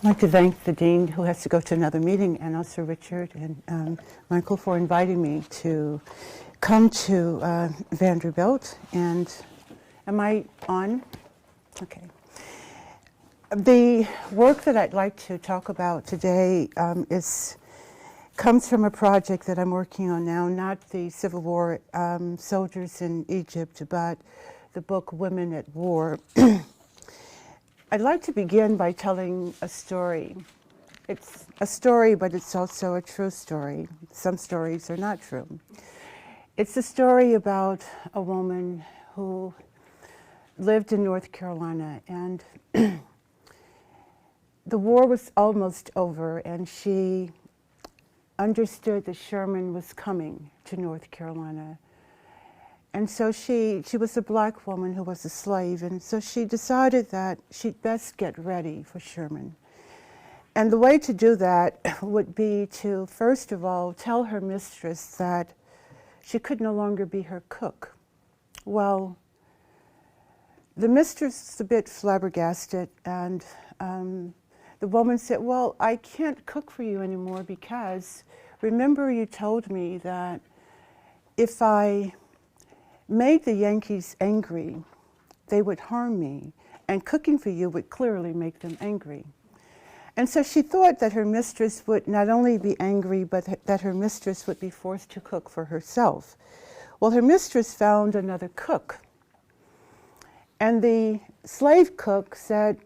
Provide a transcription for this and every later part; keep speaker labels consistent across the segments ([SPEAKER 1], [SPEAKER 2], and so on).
[SPEAKER 1] I'd like to thank the Dean, who has to go to another meeting, and also Richard and Michael for inviting me to come to Vanderbilt. And am I on? Okay. The work that I'd like to talk about today comes from a project that I'm working on now, not the Civil War soldiers in Egypt, but the book Women at War. I'd like to begin by telling a story. It's a story, but it's also a true story. Some stories are not true. It's a story about a woman who lived in North Carolina, and the war was almost over, and she understood that Sherman was coming to North Carolina. And so she was a black woman who was a slave, and so she decided that she'd best get ready for Sherman. And the way to do that would be to, first of all, tell her mistress that she could no longer be her cook. Well, the mistress was a bit flabbergasted, and the woman said, well, I can't cook for you anymore because remember you told me that if I made the Yankees angry, they would harm me, and cooking for you would clearly make them angry. And so she thought that her mistress would not only be angry, but that her mistress would be forced to cook for herself. Well, her mistress found another cook, and the slave cook said,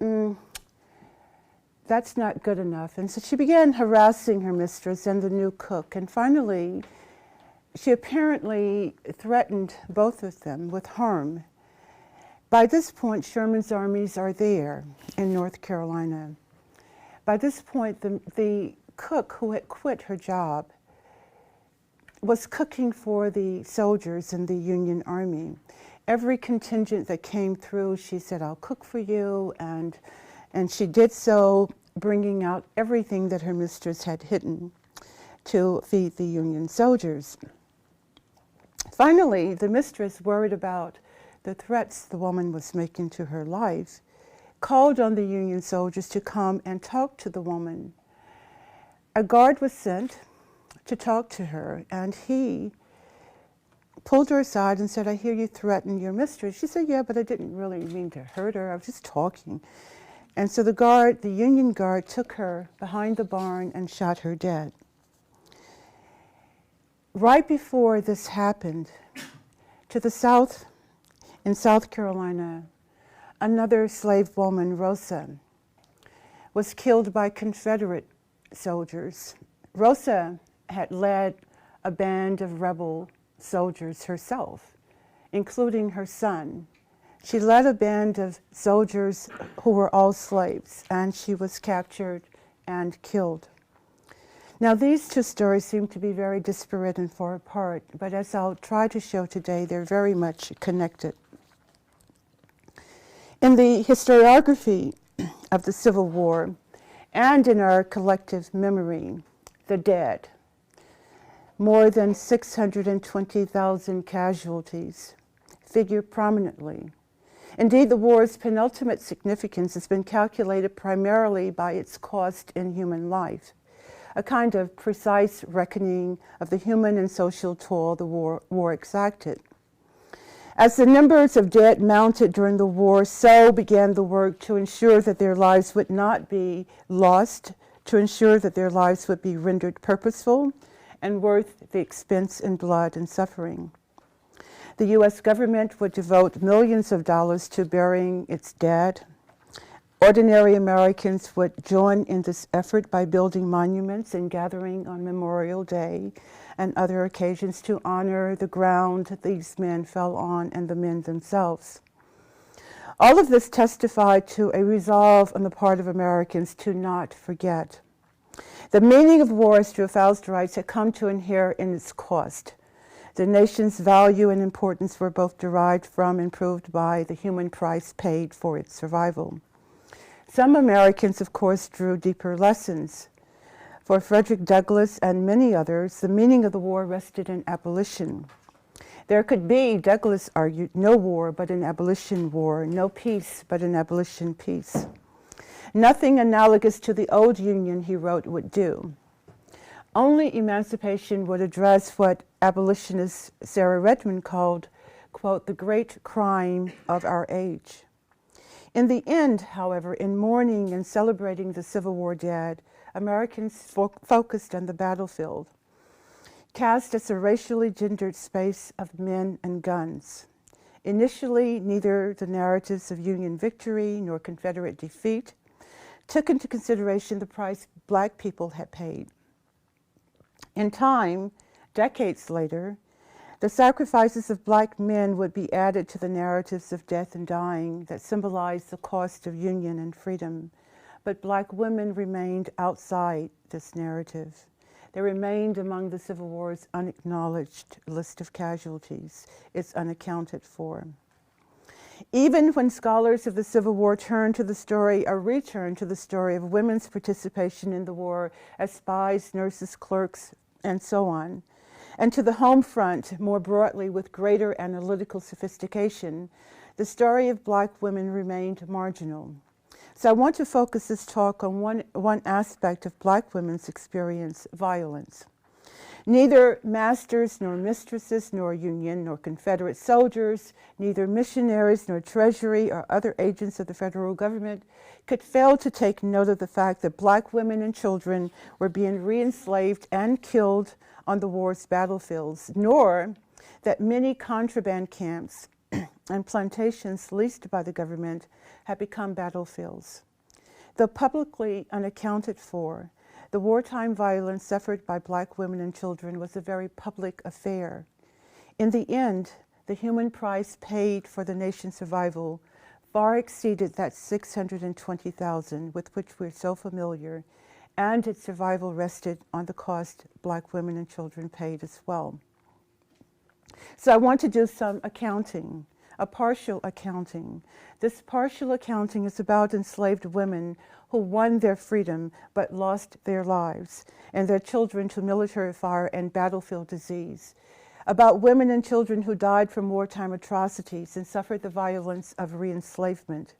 [SPEAKER 1] that's not good enough. And so she began harassing her mistress and the new cook, and finally, she apparently threatened both of them with harm. By this point, Sherman's armies are there in North Carolina. By this point, the cook who had quit her job was cooking for the soldiers in the Union Army. Every contingent that came through, she said, I'll cook for you, and she did so, bringing out everything that her mistress had hidden to feed the Union soldiers. Finally, the mistress, worried about the threats the woman was making to her life, called on the Union soldiers to come and talk to the woman. A guard was sent to talk to her, and he pulled her aside and said, I hear you threaten your mistress. She said, yeah, but I didn't really mean to hurt her. I was just talking. And so the Union guard, took her behind the barn and shot her dead. Right before this happened, to the south, in South Carolina, another slave woman, Rosa, was killed by Confederate soldiers. Rosa had led a band of rebel soldiers herself, including her son. She led a band of soldiers who were all slaves, and she was captured and killed. Now, these two stories seem to be very disparate and far apart, but as I'll try to show today, they're very much connected. In the historiography of the Civil War, and in our collective memory, the dead, more than 620,000 casualties, figure prominently. Indeed, the war's penultimate significance has been calculated primarily by its cost in human life, a kind of precise reckoning of the human and social toll the war exacted. As the numbers of dead mounted during the war, so began the work to ensure that their lives would not be lost, to ensure that their lives would be rendered purposeful and worth the expense in blood and suffering. The U.S. government would devote millions of dollars to burying its dead. Ordinary Americans would join in this effort by building monuments and gathering on Memorial Day and other occasions to honor the ground these men fell on and the men themselves. All of this testified to a resolve on the part of Americans to not forget. The meaning of war, as Theophilus writes, had come to inhere in its cost. The nation's value and importance were both derived from and proved by the human price paid for its survival. Some Americans, of course, drew deeper lessons. For Frederick Douglass and many others, the meaning of the war rested in abolition. There could be, Douglass argued, no war but an abolition war, no peace but an abolition peace. Nothing analogous to the old Union, he wrote, would do. Only emancipation would address what abolitionist Sarah Redmond called, quote, the great crime of our age. In the end, however, in mourning and celebrating the Civil War dead, Americans focused on the battlefield, cast as a racially gendered space of men and guns. Initially, neither the narratives of Union victory nor Confederate defeat took into consideration the price Black people had paid. In time, decades later, the sacrifices of Black men would be added to the narratives of death and dying that symbolized the cost of union and freedom. But Black women remained outside this narrative. They remained among the Civil War's unacknowledged list of casualties. It's unaccounted for. Even when scholars of the Civil War return to the story of women's participation in the war as spies, nurses, clerks, and so on, and to the home front more broadly with greater analytical sophistication, the story of Black women remained marginal. So I want to focus this talk on one aspect of Black women's experience, violence. Neither masters nor mistresses nor Union nor Confederate soldiers, neither missionaries nor Treasury or other agents of the federal government could fail to take note of the fact that Black women and children were being re-enslaved and killed on the war's battlefields, nor that many contraband camps and plantations leased by the government had become battlefields. Though publicly unaccounted for, the wartime violence suffered by Black women and children was a very public affair. In the end, the human price paid for the nation's survival far exceeded that 620,000 with which we're so familiar, and its survival rested on the cost Black women and children paid as well. So I want to do some accounting, a partial accounting. This partial accounting is about enslaved women who won their freedom but lost their lives and their children to military fire and battlefield disease, about women and children who died from wartime atrocities and suffered the violence of re-enslavement.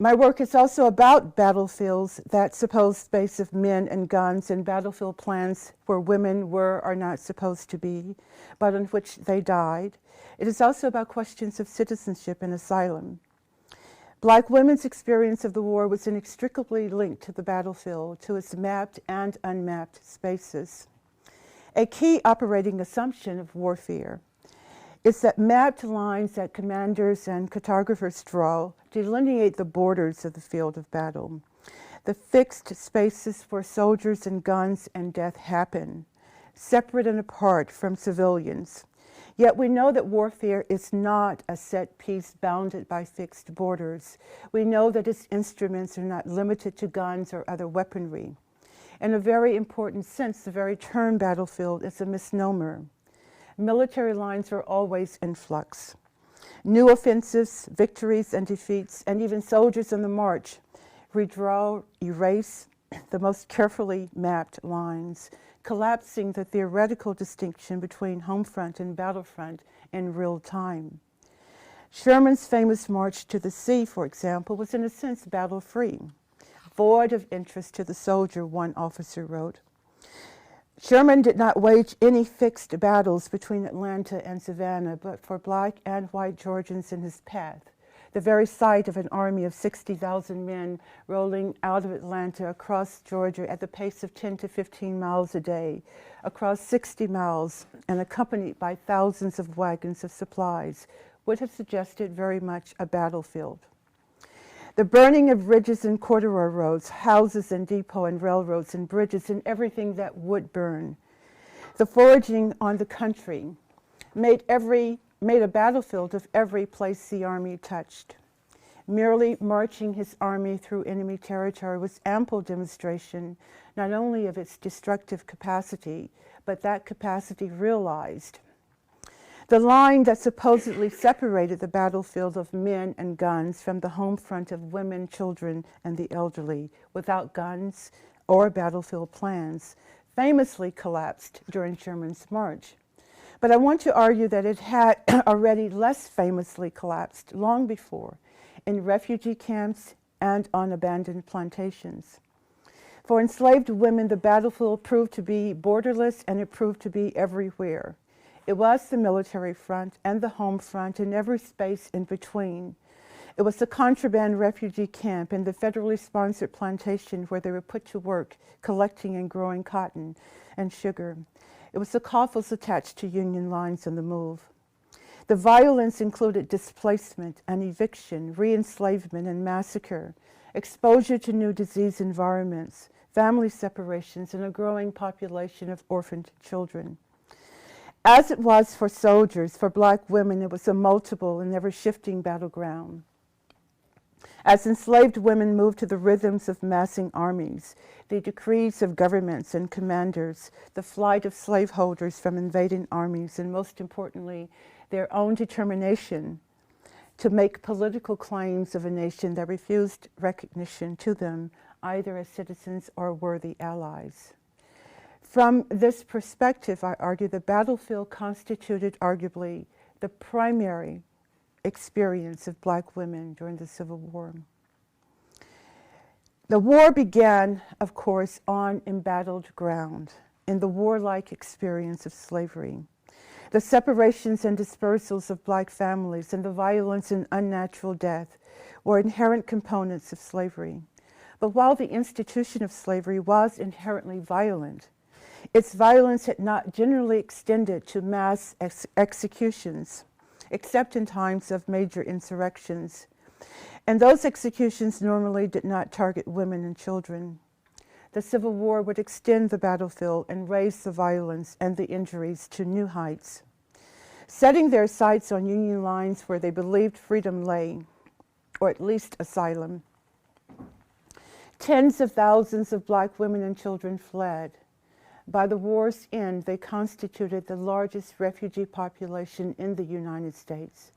[SPEAKER 1] My work is also about battlefields, that supposed space of men and guns, and battlefield plans where women were or not supposed to be, but on which they died. It is also about questions of citizenship and asylum. Black women's experience of the war was inextricably linked to the battlefield, to its mapped and unmapped spaces. A key operating assumption of warfare is that mapped lines that commanders and cartographers draw delineate the borders of the field of battle, the fixed spaces where soldiers and guns and death happen, separate and apart from civilians. Yet we know that warfare is not a set piece bounded by fixed borders. We know that its instruments are not limited to guns or other weaponry. In a very important sense, the very term battlefield is a misnomer. Military lines are always in flux. New offensives, victories, and defeats, and even soldiers on the march redraw, erase the most carefully mapped lines, collapsing the theoretical distinction between home front and battlefront in real time. Sherman's famous march to the sea, for example, was in a sense battle-free, void of interest to the soldier, one officer wrote. Sherman did not wage any fixed battles between Atlanta and Savannah, but for Black and white Georgians in his path, the very sight of an army of 60,000 men rolling out of Atlanta across Georgia at the pace of 10 to 15 miles a day, across 60 miles, and accompanied by thousands of wagons of supplies, would have suggested very much a battlefield. The burning of bridges and corduroy roads, houses and depot and railroads and bridges and everything that would burn. The foraging on the country made a battlefield of every place the army touched. Merely marching his army through enemy territory was ample demonstration not only of its destructive capacity, but that capacity realized. The line that supposedly separated the battlefield of men and guns from the home front of women, children, and the elderly, without guns or battlefield plans, famously collapsed during Sherman's march. But I want to argue that it had already less famously collapsed long before, in refugee camps, and on abandoned plantations. For enslaved women, the battlefield proved to be borderless, and it proved to be everywhere. It was the military front and the home front and every space in between. It was the contraband refugee camp and the federally sponsored plantation where they were put to work collecting and growing cotton and sugar. It was the coffles attached to Union lines on the move. The violence included displacement and eviction, re-enslavement and massacre, exposure to new disease environments, family separations, and a growing population of orphaned children. As it was for soldiers, for Black women, it was a multiple and ever-shifting battleground. As enslaved women moved to the rhythms of massing armies, the decrees of governments and commanders, the flight of slaveholders from invading armies, and most importantly, their own determination to make political claims of a nation that refused recognition to them, either as citizens or worthy allies. From this perspective, I argue the battlefield constituted arguably the primary experience of Black women during the Civil War. The war began, of course, on embattled ground, in the warlike experience of slavery. The separations and dispersals of Black families and the violence and unnatural death were inherent components of slavery. But while the institution of slavery was inherently violent, its violence had not generally extended to mass executions, except in times of major insurrections. And those executions normally did not target women and children. The Civil War would extend the battlefield and raise the violence and the injuries to new heights. Setting their sights on Union lines where they believed freedom lay, or at least asylum, tens of thousands of Black women and children fled. By the war's end, they constituted the largest refugee population in the United States.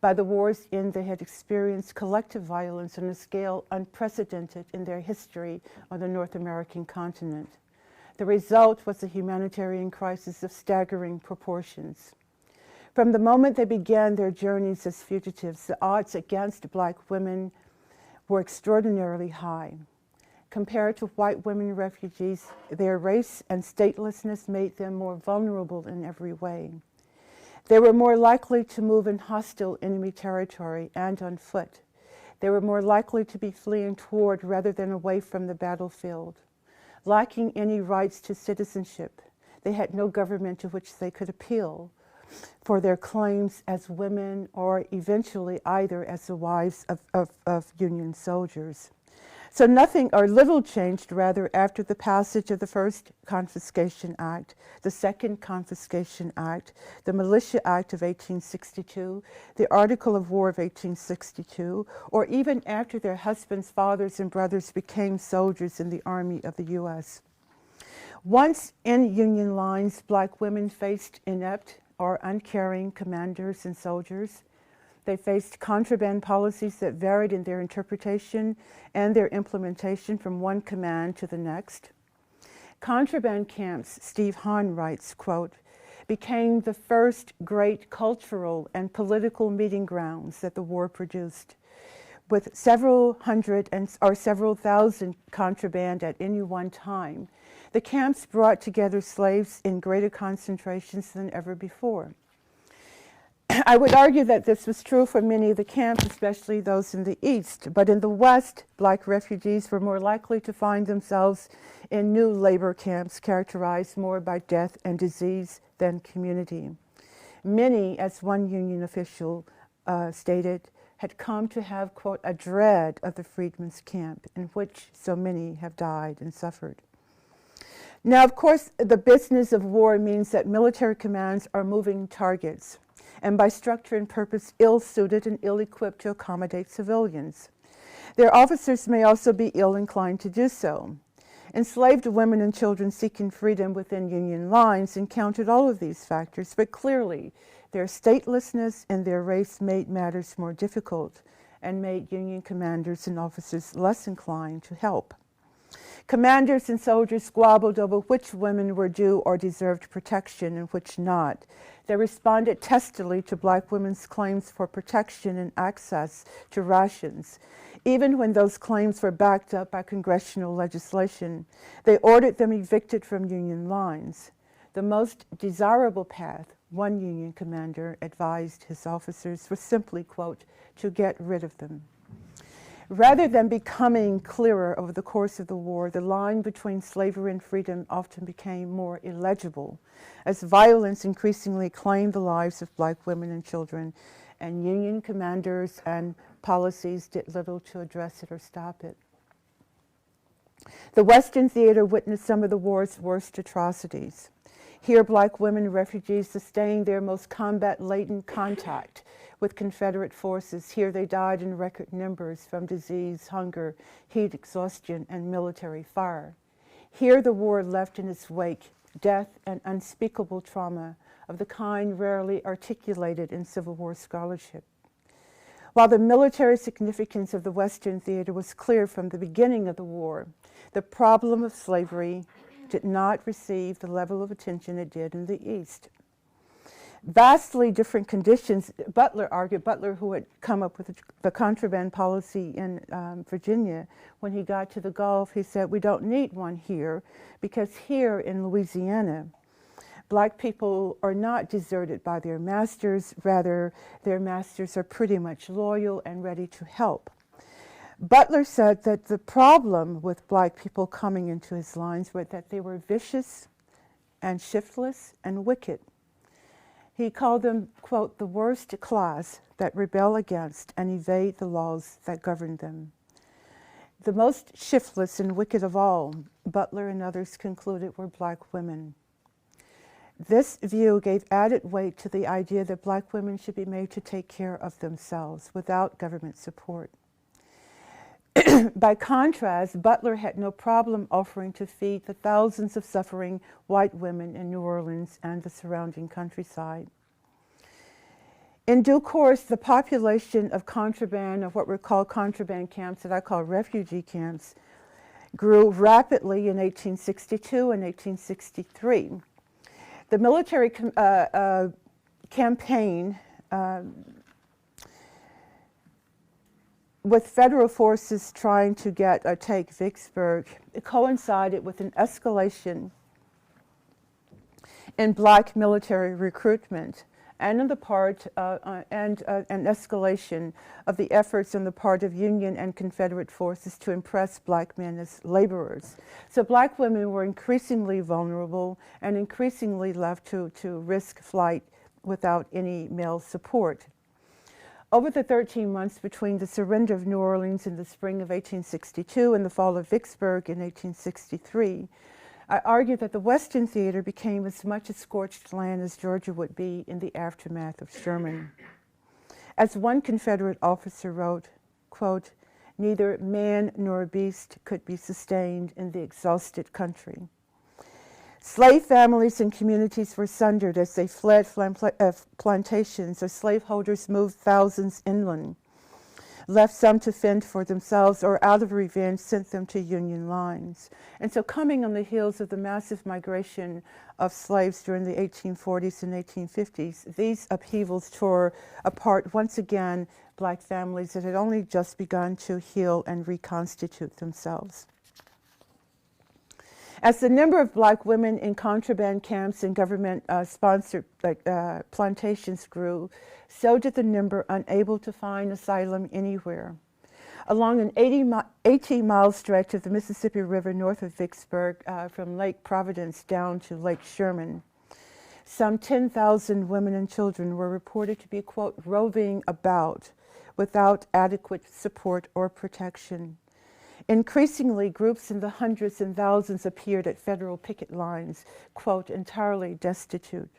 [SPEAKER 1] By the war's end, they had experienced collective violence on a scale unprecedented in their history on the North American continent. The result was a humanitarian crisis of staggering proportions. From the moment they began their journeys as fugitives, the odds against Black women were extraordinarily high. Compared to white women refugees, their race and statelessness made them more vulnerable in every way. They were more likely to move in hostile enemy territory and on foot. They were more likely to be fleeing toward rather than away from the battlefield. Lacking any rights to citizenship, they had no government to which they could appeal for their claims as women or eventually either as the wives of Union soldiers. So nothing or little changed, rather, after the passage of the First Confiscation Act, the Second Confiscation Act, the Militia Act of 1862, the Article of War of 1862, or even after their husbands, fathers, and brothers became soldiers in the Army of the U.S. Once in Union lines, Black women faced inept or uncaring commanders and soldiers. They faced contraband policies that varied in their interpretation and their implementation from one command to the next. Contraband camps, Steve Hahn writes, quote, became the first great cultural and political meeting grounds that the war produced. With several hundred or several thousand contraband at any one time, the camps brought together slaves in greater concentrations than ever before. I would argue that this was true for many of the camps, especially those in the East. But in the West, Black refugees were more likely to find themselves in new labor camps characterized more by death and disease than community. Many, as one Union official stated, had come to have, quote, a dread of the freedmen's camp, in which so many have died and suffered. Now, of course, the business of war means that military commands are moving targets, and by structure and purpose ill-suited and ill-equipped to accommodate civilians. Their officers may also be ill-inclined to do so. Enslaved women and children seeking freedom within Union lines encountered all of these factors, but clearly their statelessness and their race made matters more difficult and made Union commanders and officers less inclined to help. Commanders and soldiers squabbled over which women were due or deserved protection and which not. They responded testily to black women's claims for protection and access to rations. Even when those claims were backed up by congressional legislation, they ordered them evicted from Union lines. The most desirable path, one Union commander advised his officers, was simply, quote, to get rid of them. Rather than becoming clearer over the course of the war, the line between slavery and freedom often became more illegible as violence increasingly claimed the lives of black women and children, and Union commanders and policies did little to address it or stop it. The Western theater witnessed some of the war's worst atrocities. Here, black women refugees sustained their most combat-laden contact with Confederate forces. Here they died in record numbers from disease, hunger, heat exhaustion, and military fire. Here the war left in its wake death and unspeakable trauma of the kind rarely articulated in Civil War scholarship. While the military significance of the Western theater was clear from the beginning of the war, the problem of slavery did not receive the level of attention it did in the East. Vastly different conditions, Butler argued, Butler who had come up with the contraband policy in Virginia, when he got to the Gulf, he said, we don't need one here because here in Louisiana, black people are not deserted by their masters, rather their masters are pretty much loyal and ready to help. Butler said that the problem with black people coming into his lines was that they were vicious and shiftless and wicked. He called them, quote, the worst class that rebel against and evade the laws that govern them. The most shiftless and wicked of all, Butler and others concluded, were black women. This view gave added weight to the idea that black women should be made to take care of themselves without government support. By contrast, Butler had no problem offering to feed the thousands of suffering white women in New Orleans and the surrounding countryside. In due course, the population of contraband, of what were called contraband camps, that I call refugee camps, grew rapidly in 1862 and 1863. The military campaign with federal forces trying to take Vicksburg, it coincided with an escalation in black military recruitment and on the part an escalation of the efforts on the part of Union and Confederate forces to impress black men as laborers. So black women were increasingly vulnerable and increasingly left to risk flight without any male support. Over the 13 months between the surrender of New Orleans in the spring of 1862 and the fall of Vicksburg in 1863, I argue that the Western theater became as much a scorched land as Georgia would be in the aftermath of Sherman. As one Confederate officer wrote, quote, neither man nor beast could be sustained in the exhausted country. Slave families and communities were sundered as they fled plantations, or slaveholders moved thousands inland, left some to fend for themselves, or out of revenge sent them to Union lines. And so coming on the heels of the massive migration of slaves during the 1840s and 1850s, these upheavals tore apart once again black families that had only just begun to heal and reconstitute themselves. As the number of black women in contraband camps and government-sponsored plantations grew, so did the number unable to find asylum anywhere. Along an 18-mile stretch of the Mississippi River north of Vicksburg, from Lake Providence down to Lake Sherman, some 10,000 women and children were reported to be, quote, roving about without adequate support or protection. Increasingly, groups in the hundreds and thousands appeared at federal picket lines, quote, entirely destitute.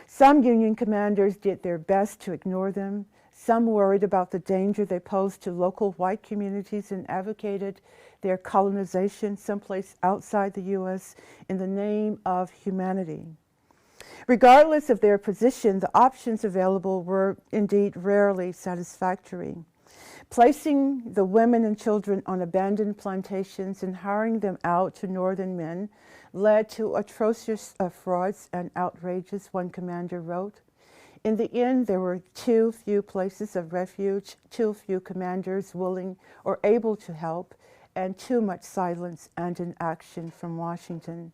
[SPEAKER 1] Some Union commanders did their best to ignore them. Some worried about the danger they posed to local white communities and advocated their colonization someplace outside the U.S. in the name of humanity. Regardless of their position, the options available were indeed rarely satisfactory. Placing the women and children on abandoned plantations and hiring them out to northern men led to atrocious frauds and outrages, one commander wrote. In the end, there were too few places of refuge, too few commanders willing or able to help, and too much silence and inaction from Washington.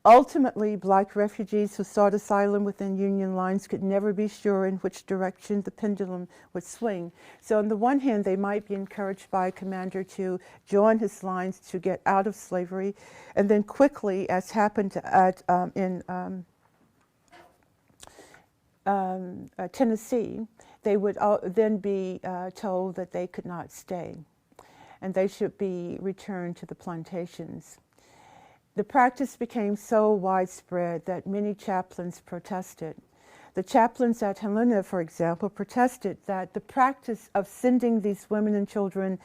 [SPEAKER 1] Ultimately, Black refugees who sought asylum within Union lines could never be sure in which direction the pendulum would swing. So on the one hand, they might be encouraged by a commander to join his lines to get out of slavery, and then quickly, as happened in Tennessee, they would then be told that they could not stay and they should be returned to the plantations. The practice became so widespread that many chaplains protested. The chaplains at Helena, for example, protested that the practice of sending these women and children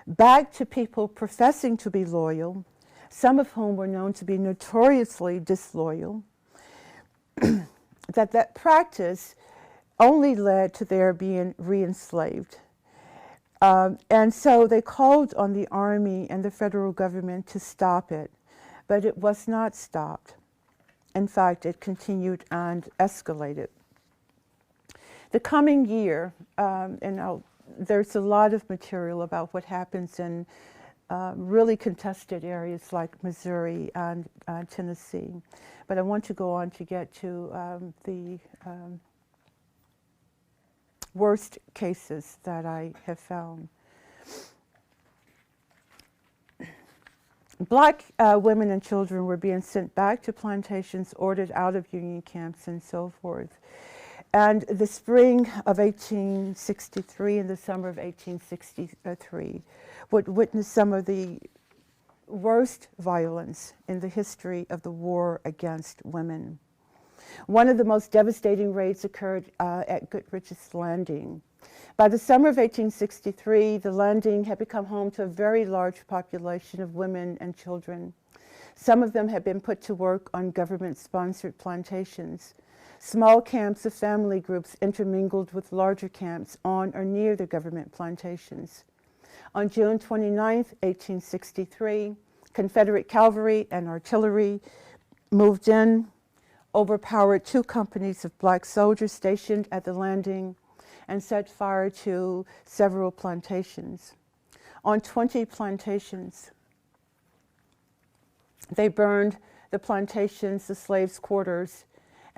[SPEAKER 1] back to people professing to be loyal, some of whom were known to be notoriously disloyal, that practice only led to their being re-enslaved. And so they called on the Army and the federal government to stop it. But it was not stopped. In fact, it continued and escalated. The coming year, there's a lot of material about what happens in really contested areas like Missouri and Tennessee. But I want to go on to get to the worst cases that I have found. Black women and children were being sent back to plantations, ordered out of Union camps, and so forth. And the spring of 1863 and the summer of 1863 would witness some of the worst violence in the history of the war against women. One of the most devastating raids occurred at Goodrich's Landing. By the summer of 1863, the landing had become home to a very large population of women and children. Some of them had been put to work on government-sponsored plantations. Small camps of family groups intermingled with larger camps on or near the government plantations. On June 29, 1863, Confederate cavalry and artillery moved in, overpowered 2 companies of black soldiers stationed at the landing, and set fire to several plantations. On 20 plantations, they burned the plantations, the slaves' quarters,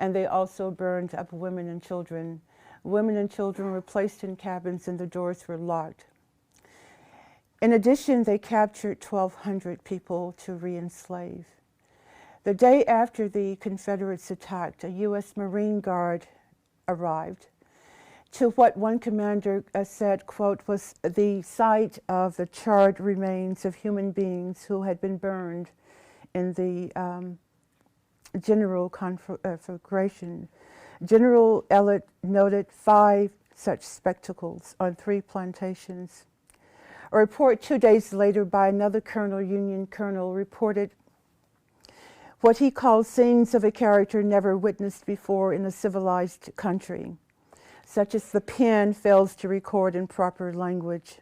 [SPEAKER 1] and they also burned up women and children. Women and children were placed in cabins and the doors were locked. In addition, they captured 1,200 people to re-enslave. The day after the Confederates attacked, a U.S. Marine Guard arrived to what one commander said, quote, was the site of the charred remains of human beings who had been burned in the general conflagration. General Ellet noted 5 such spectacles on 3 plantations. A report 2 days later by another Union colonel, reported what he called scenes of a character never witnessed before in a civilized country, such as the pen fails to record in proper language.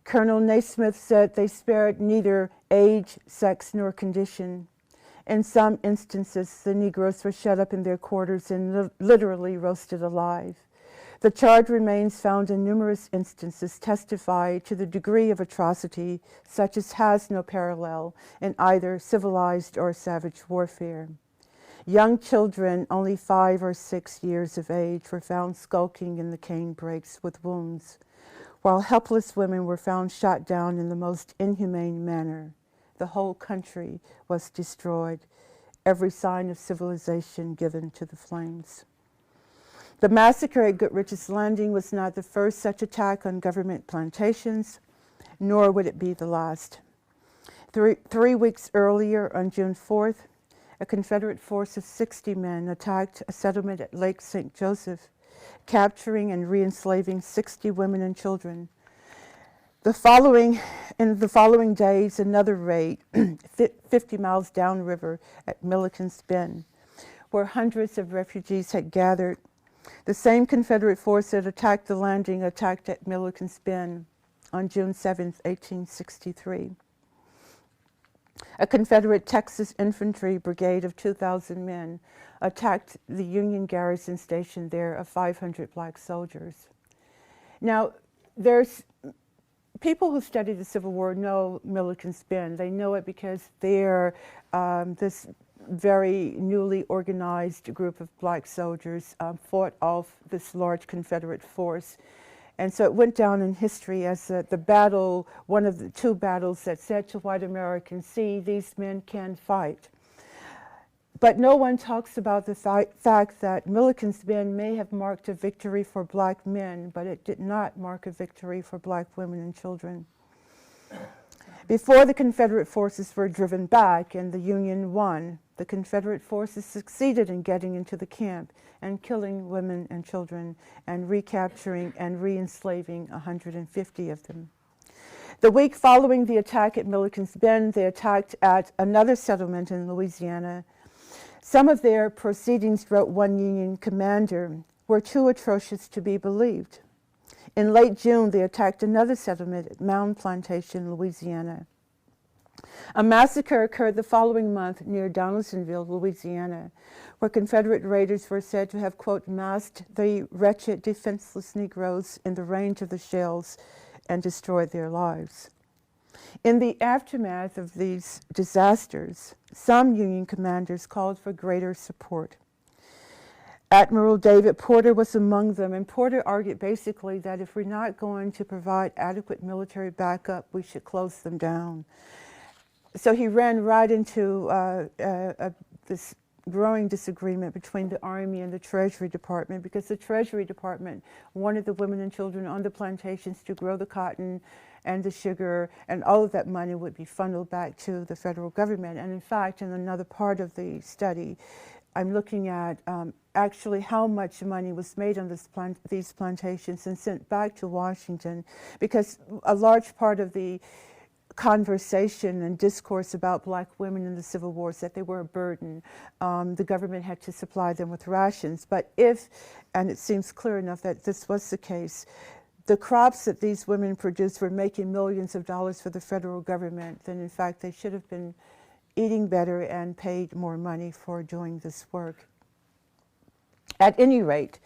[SPEAKER 1] Colonel Naismith said they spared neither age, sex, nor condition. In some instances, the Negroes were shut up in their quarters and literally roasted alive. The charred remains found in numerous instances testify to the degree of atrocity such as has no parallel in either civilized or savage warfare. Young children, only 5 or 6 years of age, were found skulking in the cane brakes with wounds, while helpless women were found shot down in the most inhumane manner. The whole country was destroyed, every sign of civilization given to the flames. The massacre at Goodrich's Landing was not the first such attack on government plantations, nor would it be the last. Three weeks earlier, on June 4th, a Confederate force of 60 men attacked a settlement at Lake St. Joseph, capturing and re-enslaving 60 women and children. In the following days, another raid, 50 miles downriver at Milliken's Bend, where hundreds of refugees had gathered, The same Confederate force that attacked the landing attacked at Milliken's Bend on June 7, 1863. A Confederate Texas infantry brigade of 2,000 men attacked the Union garrison station there of 500 black soldiers. Now, there's people who study the Civil War know Milliken's Bend. They know it because they're this very newly organized group of black soldiers fought off this large Confederate force. And so it went down in history as the battle, one of the two battles that said to white Americans, see, these men can fight. But no one talks about the fact that Milliken's Bend may have marked a victory for black men, but it did not mark a victory for black women and children. Before the Confederate forces were driven back and the Union won, the Confederate forces succeeded in getting into the camp and killing women and children and recapturing and re-enslaving 150 of them. The week following the attack at Milliken's Bend, they attacked at another settlement in Louisiana. Some of their proceedings, wrote one Union commander, were too atrocious to be believed. In late June, they attacked another settlement at Mound Plantation, Louisiana. A massacre occurred the following month near Donaldsonville, Louisiana, where Confederate raiders were said to have, quote, massed the wretched, defenseless Negroes in the range of the shells and destroyed their lives. In the aftermath of these disasters, some Union commanders called for greater support. Admiral David Porter was among them, and Porter argued basically that if we're not going to provide adequate military backup, we should close them down. So he ran right into this growing disagreement between the Army and the Treasury Department, because the Treasury Department wanted the women and children on the plantations to grow the cotton and the sugar, and all of that money would be funneled back to the federal government. And in fact, in another part of the study, I'm looking at actually how much money was made on these plantations and sent back to Washington, because a large part of the conversation and discourse about black women in the Civil War is that they were a burden. The government had to supply them with rations. But if, and it seems clear enough that this was the case, the crops that these women produced were making millions of dollars for the federal government, then in fact they should have been eating better and paid more money for doing this work. At any rate,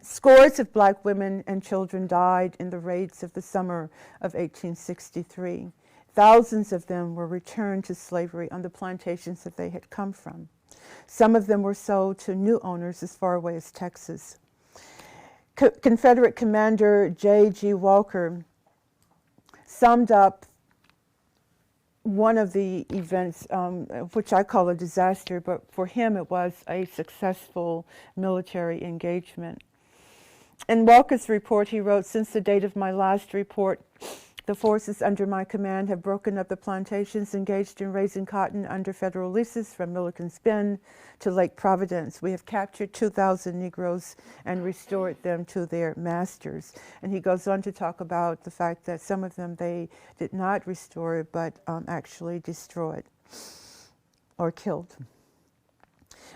[SPEAKER 1] scores of black women and children died in the raids of the summer of 1863. Thousands of them were returned to slavery on the plantations that they had come from. Some of them were sold to new owners as far away as Texas. Confederate Commander J.G. Walker summed up one of the events, which I call a disaster, but for him it was a successful military engagement. In Walker's report, he wrote, since the date of my last report, the forces under my command have broken up the plantations engaged in raising cotton under federal leases from Milliken's Bend to Lake Providence. We have captured 2,000 Negroes and restored them to their masters. And he goes on to talk about the fact that some of them they did not restore, but actually destroyed or killed.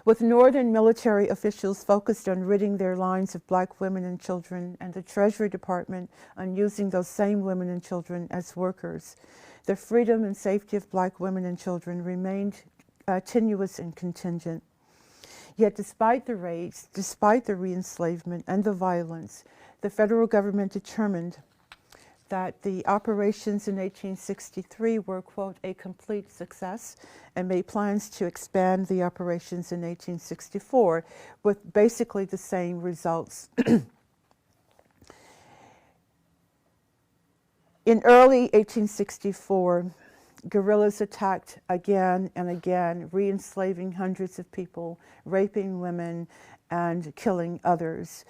[SPEAKER 1] With Northern military officials focused on ridding their lines of black women and children, and the Treasury Department on using those same women and children as workers, the freedom and safety of black women and children remained tenuous and contingent. Yet despite the raids, despite the re-enslavement and the violence, the federal government determined that the operations in 1863 were, quote, a complete success, and made plans to expand the operations in 1864 with basically the same results. In early 1864, guerrillas attacked again and again, re-enslaving hundreds of people, raping women, and killing others.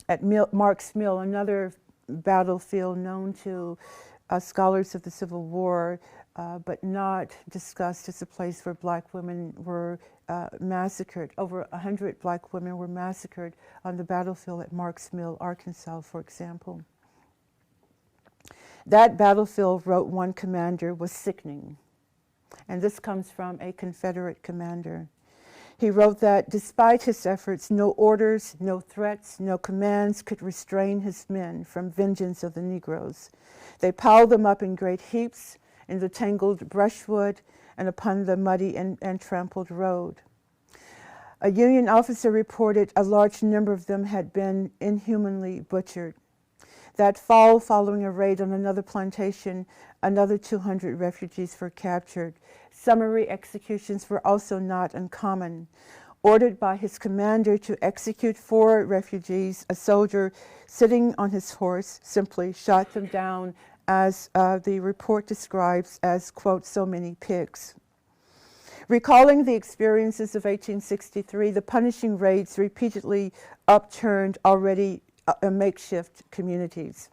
[SPEAKER 1] At Mark's Mill, another battlefield known to scholars of the Civil War, but not discussed as a place where black women were massacred. Over 100 black women were massacred on the battlefield at Mark's Mill, Arkansas, for example. That battlefield, wrote one commander, was sickening. And this comes from a Confederate commander. He wrote that despite his efforts, no orders, no threats, no commands could restrain his men from vengeance of the Negroes. They piled them up in great heaps in the tangled brushwood and upon the muddy and trampled road. A Union officer reported a large number of them had been inhumanly butchered. That fall, following a raid on another plantation, another 200 refugees were captured. Summary executions were also not uncommon. Ordered by his commander to execute 4 refugees, a soldier sitting on his horse simply shot them down, as the report describes as, quote, so many pigs. Recalling the experiences of 1863, the punishing raids repeatedly upturned already makeshift communities.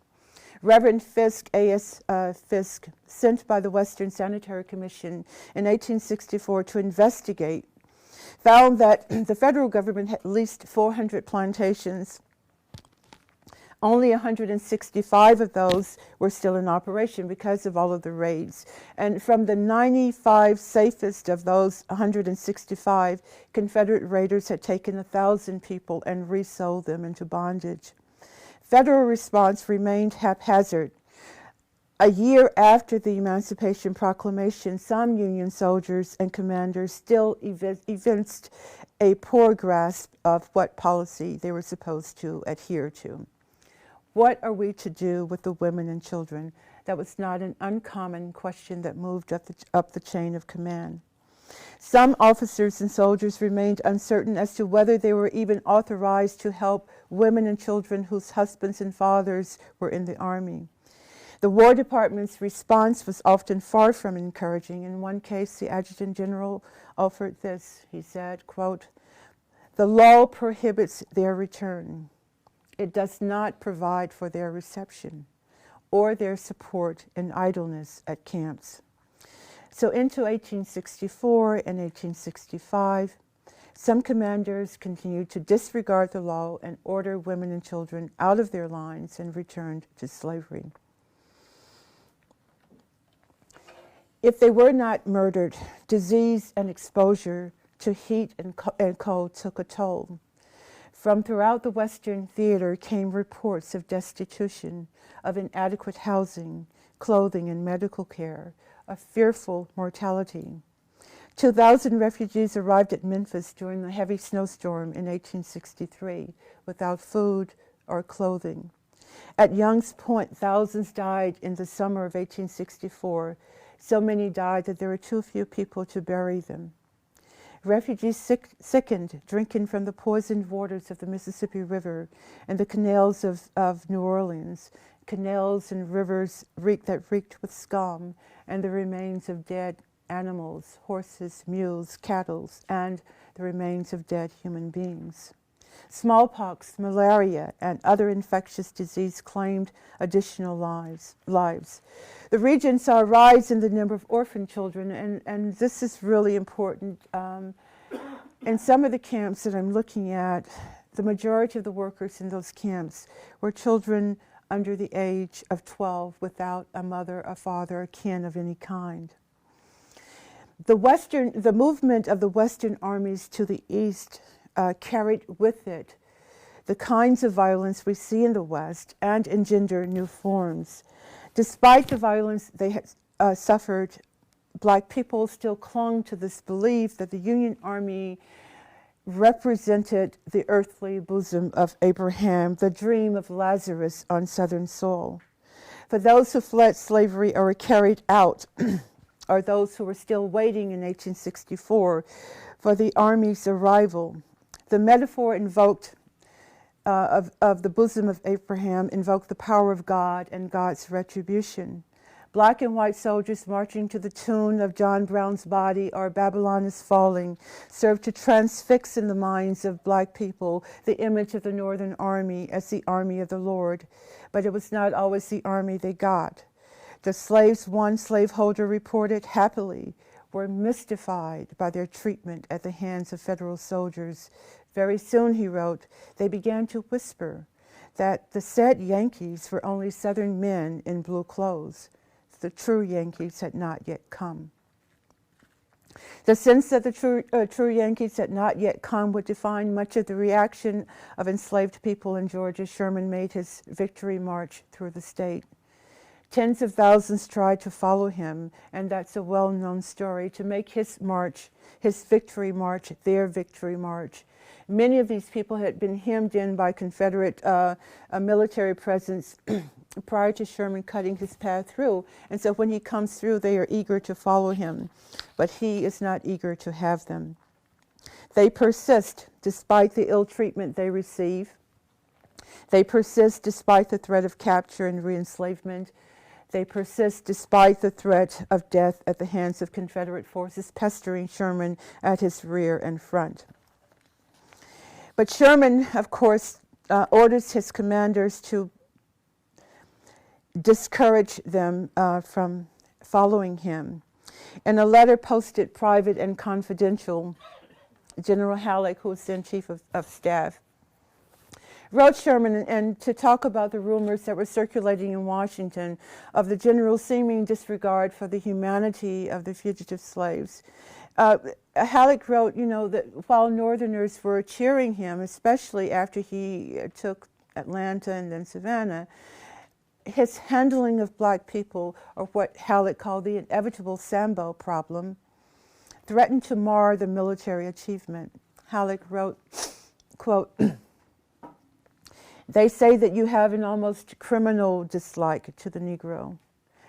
[SPEAKER 1] Reverend Fisk, A.S. Fisk, sent by the Western Sanitary Commission in 1864 to investigate, found that the federal government had leased 400 plantations. Only 165 of those were still in operation because of all of the raids. And from the 95 safest of those 165, Confederate raiders had taken 1,000 people and resold them into bondage. Federal response remained haphazard. A year after the Emancipation Proclamation, some Union soldiers and commanders still evinced a poor grasp of what policy they were supposed to adhere to. What are we to do with the women and children? That was not an uncommon question that moved up the chain of command. Some officers and soldiers remained uncertain as to whether they were even authorized to help women and children whose husbands and fathers were in the Army. The War Department's response was often far from encouraging. In one case, the Adjutant General offered this. He said, quote, "The law prohibits their return. It does not provide for their reception or their support in idleness at camps." So into 1864 and 1865, some commanders continued to disregard the law and order women and children out of their lines and returned to slavery. If they were not murdered, disease and exposure to heat and cold took a toll. From throughout the Western theater came reports of destitution, of inadequate housing, clothing, and medical care, of fearful mortality. 2,000 refugees arrived at Memphis during the heavy snowstorm in 1863 without food or clothing. At Young's Point, thousands died in the summer of 1864. So many died that there were too few people to bury them. Refugees sickened, drinking from the poisoned waters of the Mississippi River and the canals of New Orleans, canals and rivers that reeked with scum, and the remains of dead animals, horses, mules, cattle, and the remains of dead human beings. Smallpox, malaria, and other infectious disease claimed additional lives. The region saw a rise in the number of orphan children, and this is really important. In some of the camps that I'm looking at, the majority of the workers in those camps were children under the age of 12 without a mother, a father, a kin of any kind. The movement of the Western armies to the east carried with it the kinds of violence we see in the West and engender new forms. Despite the violence they had suffered, Black people still clung to this belief that the Union Army represented the earthly bosom of Abraham, the dream of Lazarus on Southern soil. For those who fled slavery or were carried out, or those who were still waiting in 1864 for the Army's arrival, the metaphor invoked of the bosom of Abraham invoked the power of God and God's retribution. Black and white soldiers marching to the tune of John Brown's Body or Babylon is Falling served to transfix in the minds of Black people the image of the Northern Army as the army of the Lord. But it was not always the army they got. The slaves one slaveholder reported happily were mystified by their treatment at the hands of federal soldiers. Very soon, he wrote, they began to whisper that the said Yankees were only Southern men in blue clothes. The true Yankees had not yet come. The sense that the true Yankees had not yet come would define much of the reaction of enslaved people in Georgia. Sherman made his victory march through the state. Tens of thousands tried to follow him, and that's a well-known story, to make his march, his victory march, their victory march. Many of these people had been hemmed in by Confederate military presence prior to Sherman cutting his path through. And so when he comes through, they are eager to follow him, but he is not eager to have them. They persist despite the ill treatment they receive. They persist despite the threat of capture and re-enslavement. They persist despite the threat of death at the hands of Confederate forces pestering Sherman at his rear and front. But Sherman, of course, orders his commanders to discourage them from following him. In a letter posted private and confidential, General Halleck, who was then Chief of Staff, wrote Sherman and to talk about the rumors that were circulating in Washington of the general seeming disregard for the humanity of the fugitive slaves. Halleck wrote, that while Northerners were cheering him, especially after he took Atlanta and then Savannah, his handling of black people, or what Halleck called the inevitable Sambo problem, threatened to mar the military achievement. Halleck wrote, quote, "They say that you have an almost criminal dislike to the Negro,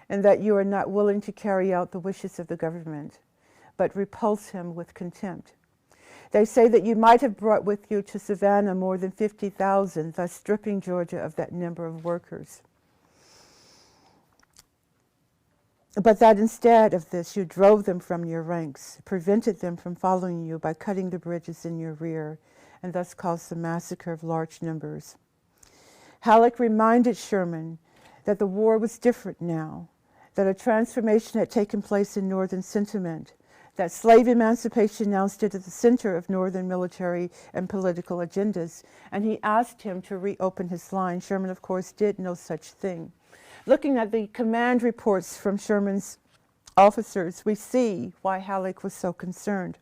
[SPEAKER 1] and that you are not willing to carry out the wishes of the government, but repulse him with contempt. They say that you might have brought with you to Savannah more than 50,000, thus stripping Georgia of that number of workers. But that instead of this, you drove them from your ranks, prevented them from following you by cutting the bridges in your rear, and thus caused the massacre of large numbers." Halleck reminded Sherman that the war was different now, that a transformation had taken place in Northern sentiment, that slave emancipation now stood at the center of Northern military and political agendas, and he asked him to reopen his line. Sherman, of course, did no such thing. Looking at the command reports from Sherman's officers, we see why Halleck was so concerned.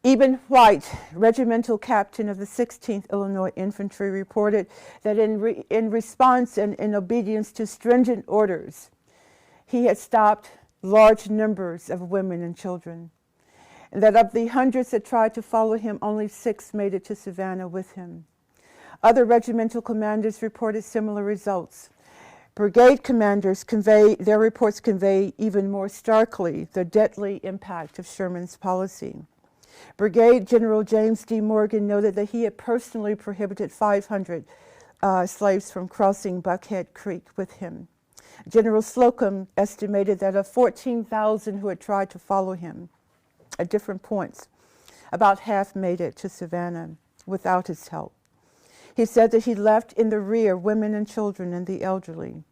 [SPEAKER 1] Eben White, regimental captain of the 16th Illinois Infantry, reported that in response and in obedience to stringent orders, he had stopped large numbers of women and children, and that of the hundreds that tried to follow him, only 6 made it to Savannah with him. Other regimental commanders reported similar results. Brigade commanders their reports convey even more starkly the deadly impact of Sherman's policy. Brigade General James D. Morgan noted that he had personally prohibited 500 slaves from crossing Buckhead Creek with him. General Slocum estimated that of 14,000 who had tried to follow him at different points, about half made it to Savannah without his help. He said that he left in the rear women and children and the elderly.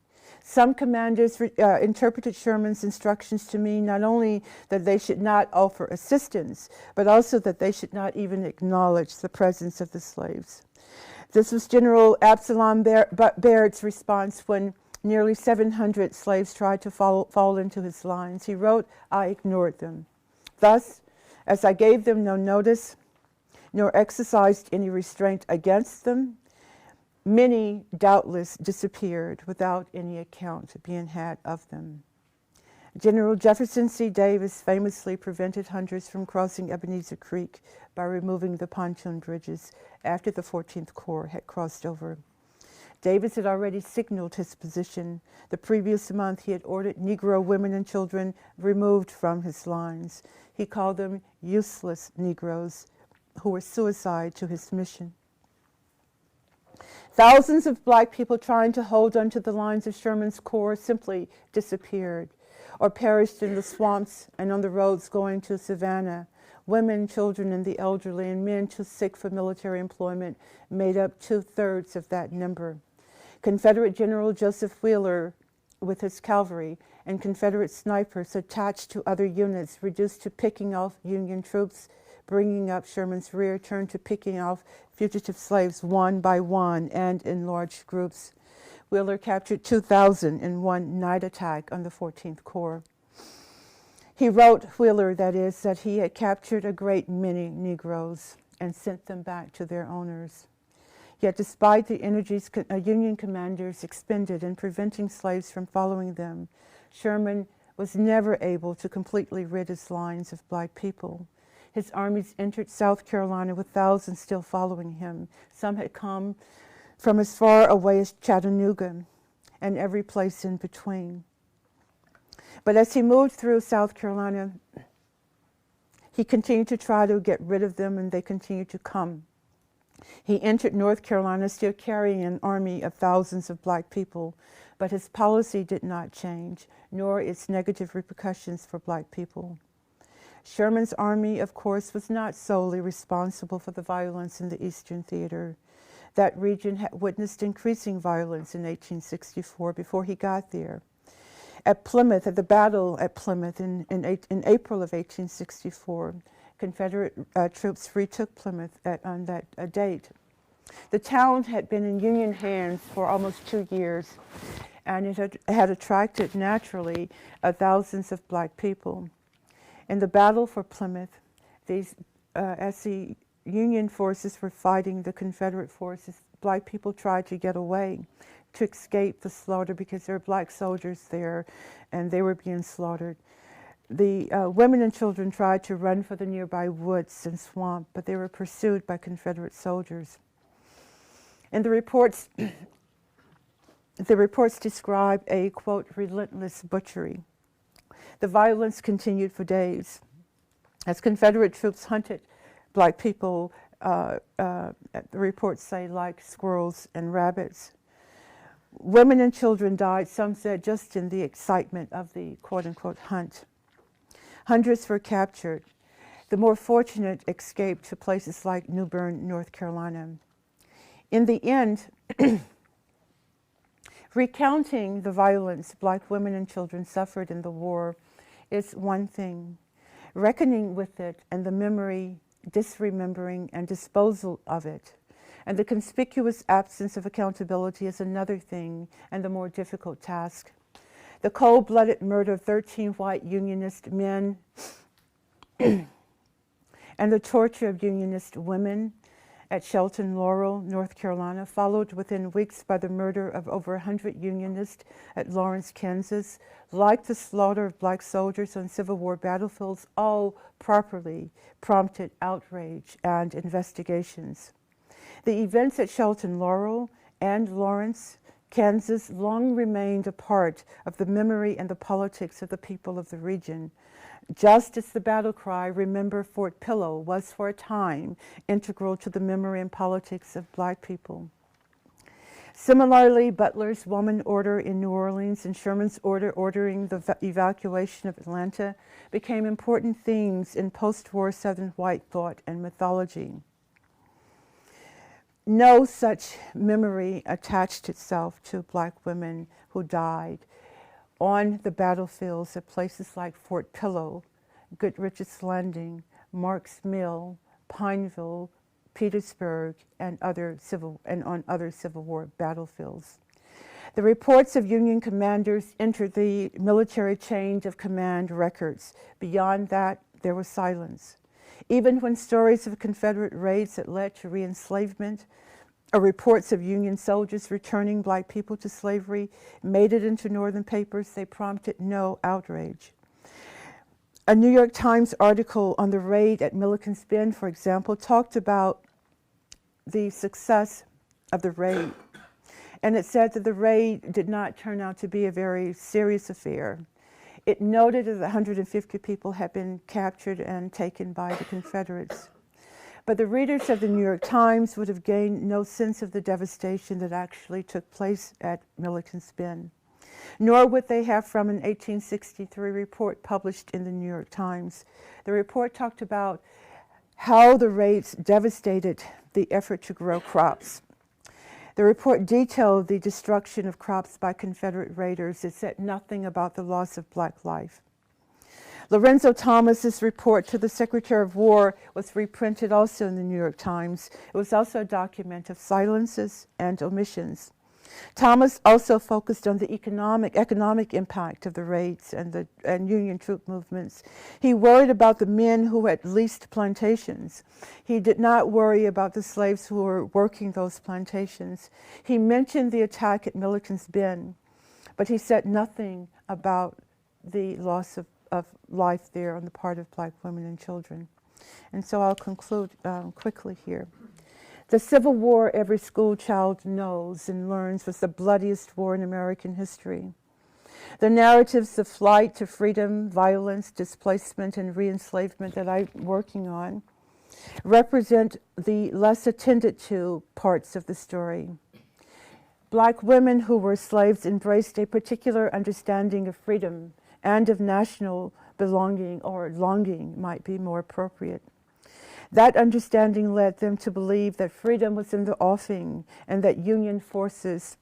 [SPEAKER 1] Some commanders interpreted Sherman's instructions to mean not only that they should not offer assistance, but also that they should not even acknowledge the presence of the slaves. This was General Absalom Baird's response when nearly 700 slaves tried to fall into his lines. He wrote, "I ignored them. Thus, as I gave them no notice, nor exercised any restraint against them, many doubtless disappeared without any account being had of them." General Jefferson C. Davis famously prevented hundreds from crossing Ebenezer Creek by removing the pontoon bridges after the 14th Corps had crossed over. Davis had already signaled his position. The previous month, he had ordered Negro women and children removed from his lines. He called them useless Negroes who were suicide to his mission. Thousands of black people trying to hold onto the lines of Sherman's corps simply disappeared or perished in the swamps and on the roads going to Savannah. Women, children, and the elderly, and men too sick for military employment made up 2/3 of that number. Confederate General Joseph Wheeler, with his cavalry, and Confederate snipers attached to other units, reduced to picking off Union troops, bringing up Sherman's rear, turned to picking off fugitive slaves one by one and in large groups. Wheeler captured 2,000 in one night attack on the 14th Corps. He wrote Wheeler, that is, that he had captured a great many Negroes and sent them back to their owners. Yet despite the energies Union commanders expended in preventing slaves from following them, Sherman was never able to completely rid his lines of black people. His armies entered South Carolina with thousands still following him. Some had come from as far away as Chattanooga and every place in between. But as he moved through South Carolina, he continued to try to get rid of them, and they continued to come. He entered North Carolina still carrying an army of thousands of black people, but his policy did not change, nor its negative repercussions for black people. Sherman's army, of course, was not solely responsible for the violence in the Eastern Theater. That region had witnessed increasing violence in 1864 before he got there. At Plymouth, at the battle at Plymouth in April of 1864, Confederate troops retook Plymouth on that date. The town had been in Union hands for almost 2 years, and it had attracted, naturally, thousands of black people. In the battle for Plymouth, as the Union forces were fighting the Confederate forces, black people tried to get away, to escape the slaughter, because there were black soldiers there and they were being slaughtered. The women and children tried to run for the nearby woods and swamp, but they were pursued by Confederate soldiers. And the reports describe a, quote, relentless butchery. The violence continued for days as Confederate troops hunted black people, the reports say, like squirrels and rabbits. Women and children died, some said, just in the excitement of the quote-unquote hunt. Hundreds were captured. The more fortunate escaped to places like New Bern, North Carolina. In the end, recounting the violence black women and children suffered in the war is one thing. Reckoning with it and the memory, disremembering, and disposal of it, and the conspicuous absence of accountability is another thing and the more difficult task. The cold-blooded murder of 13 white Unionist men and the torture of Unionist women at Shelton Laurel, North Carolina, followed within weeks by the murder of over 100 Unionists at Lawrence, Kansas, like the slaughter of black soldiers on Civil War battlefields, all properly prompted outrage and investigations. The events at Shelton Laurel and Lawrence, Kansas, long remained a part of the memory and the politics of the people of the region, just as the battle cry, "Remember Fort Pillow," was for a time integral to the memory and politics of black people. Similarly, Butler's Woman Order in New Orleans and Sherman's order ordering the evacuation of Atlanta became important themes in post-war Southern white thought and mythology. No such memory attached itself to black women who died on the battlefields at places like Fort Pillow, Goodrich's Landing, Mark's Mill, Pineville, Petersburg, and on other Civil War battlefields. The reports of Union commanders entered the military chain of command records. Beyond that, there was silence. Even when stories of Confederate raids that led to re-enslavement or reports of Union soldiers returning black people to slavery made it into Northern papers, they prompted no outrage. A New York Times article on the raid at Milliken's Bend, for example, talked about the success of the raid. And it said that the raid did not turn out to be a very serious affair. It noted that 150 people had been captured and taken by the Confederates. But the readers of the New York Times would have gained no sense of the devastation that actually took place at Milliken's Bend, nor would they have from an 1863 report published in the New York Times. The report talked about how the raids devastated the effort to grow crops. The report detailed the destruction of crops by Confederate raiders. It said nothing about the loss of black life. Lorenzo Thomas's report to the Secretary of War was reprinted also in the New York Times. It was also a document of silences and omissions. Thomas also focused on the economic impact of the raids and Union troop movements. He worried about the men who had leased plantations. He did not worry about the slaves who were working those plantations. He mentioned the attack at Milliken's Bend, but he said nothing about the loss of life there on the part of black women and children. And so I'll conclude quickly here. The Civil War, every school child knows and learns, was the bloodiest war in American history. The narratives of flight to freedom, violence, displacement, and re-enslavement that I'm working on represent the less attended to parts of the story. Black women who were slaves embraced a particular understanding of freedom and of national belonging, or longing might be more appropriate. That understanding led them to believe that freedom was in the offing and that Union forces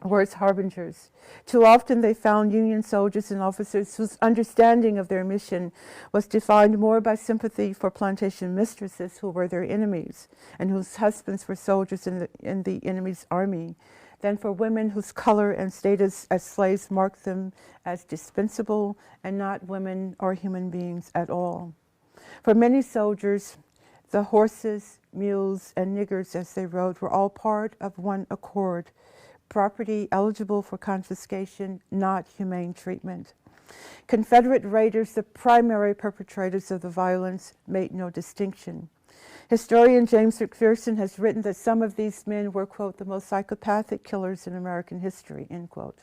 [SPEAKER 1] were its harbingers. Too often they found Union soldiers and officers whose understanding of their mission was defined more by sympathy for plantation mistresses who were their enemies and whose husbands were soldiers in the enemy's army than for women whose color and status as slaves marked them as dispensable and not women or human beings at all. For many soldiers, the horses, mules, and niggers as they rode were all part of one accord, property eligible for confiscation, not humane treatment. Confederate raiders, the primary perpetrators of the violence, made no distinction. Historian James McPherson has written that some of these men were, quote, the most psychopathic killers in American history, end quote.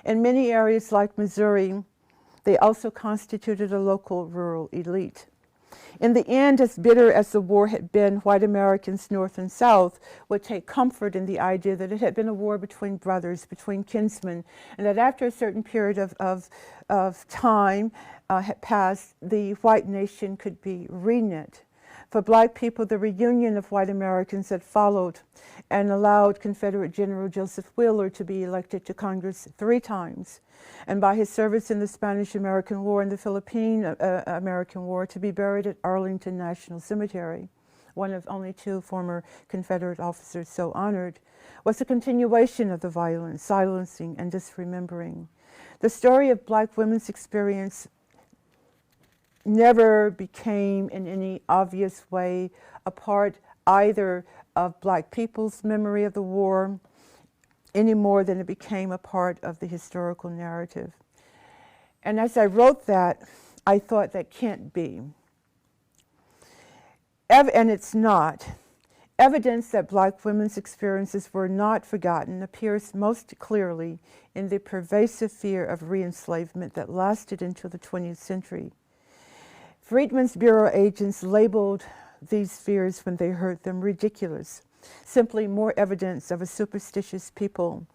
[SPEAKER 1] In many areas like Missouri, they also constituted a local rural elite. In the end, as bitter as the war had been, white Americans, North and South, would take comfort in the idea that it had been a war between brothers, between kinsmen, and that after a certain period of time had passed, the white nation could be reknit. For black people, the reunion of white Americans had followed and allowed Confederate General Joseph Wheeler to be elected to Congress 3 times, and by his service in the Spanish-American War and the Philippine-American War to be buried at Arlington National Cemetery, one of only 2 former Confederate officers so honored, was a continuation of the violence, silencing, and disremembering. The story of black women's experience never became in any obvious way a part either of black people's memory of the war any more than it became a part of the historical narrative. And as I wrote that, I thought that can't be. And it's not. Evidence that black women's experiences were not forgotten appears most clearly in the pervasive fear of re-enslavement that lasted into the 20th century. Freedmen's Bureau agents labeled these fears when they heard them ridiculous, simply more evidence of a superstitious people.